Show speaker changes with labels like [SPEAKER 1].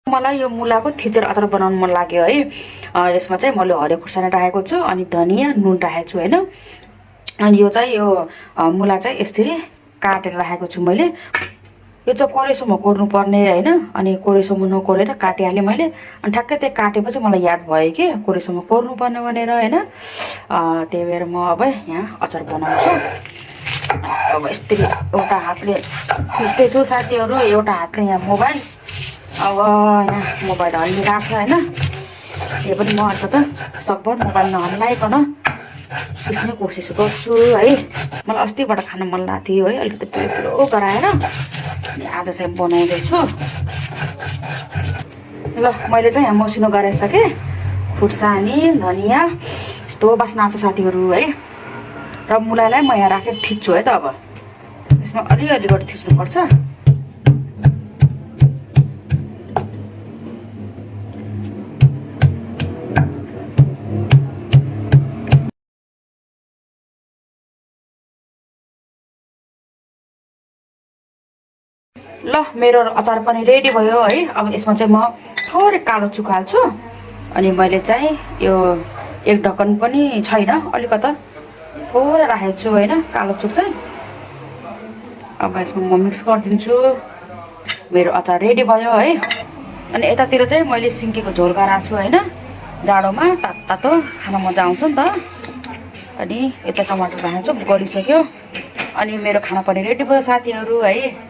[SPEAKER 1] मलाई यो मुलाको थिचर अचार बनाउन मन लाग्यो है। यसमा चाहिँ मैले हरियो खुर्सानी राखेको छु अनि धनियाँ नुन राखेको छु हैन। अनि यो चाहिँ यो मुला चाहिँ यसरी काटेर राखेको छु मैले। यो चाहिँ कोरेसम्म कोर्नुपर्ने हैन। अनि कोरेसम्म नकोरेर काटिहालेँ मैले। अनि ठ्याक्कै त्यो काटेपछि मलाई याद भयो कि कोरेसम्म कोर्नुपर्ने भनेर हैन। त्यही भएर म अब यहाँ अचार बनाउँछु। अब यसरी एउटा हातले खिच्दैछु साथीहरू, एउटा हातले यहाँ मोबाइल। अब यहाँ मोबाइल हल्लिरहेको छ हैन। यो पनि म अन्त त सकभर मोबाइल नहल्लाइकन खिच्ने कोसिस गर्छु है। मलाई अस्तिबाट खान मन लाग्थ्यो है, अलिकति पिरो गराएर आज चाहिँ बनाउँदैछु। ल मैले चाहिँ यहाँ मसिनो गराइसकेँ। खुर्सानी धनियाँ यस्तो बास्ना आउँछ साथीहरू है। र मुलालाई म यहाँ राखेर थिच्छु है त। अब यसमा अलिअलि गरेर थिच्नुपर्छ। ल मेरो अचार पनि रेडी भयो है। अब यसमा चाहिँ म थोरै कालो चुक हाल्छु। अनि मैले चाहिँ यो एक ढक्कन पनि छैन, अलिकता थोरै राखेको छु हैन कालो चुक चाहिँ। अब यसमा म मिक्स गरिदिन्छु। मेरो अचार रेडी भयो है। अनि यतातिर चाहिँ मैले सिन्कीको झोल गराएको छु हैन। जाडोमा तातो खान मजा आउँछ नि त। अनि यता टमाटर राखेको छु, गरिसक्यो। अनि मेरो खाना पनि रेडी भयो साथीहरू है।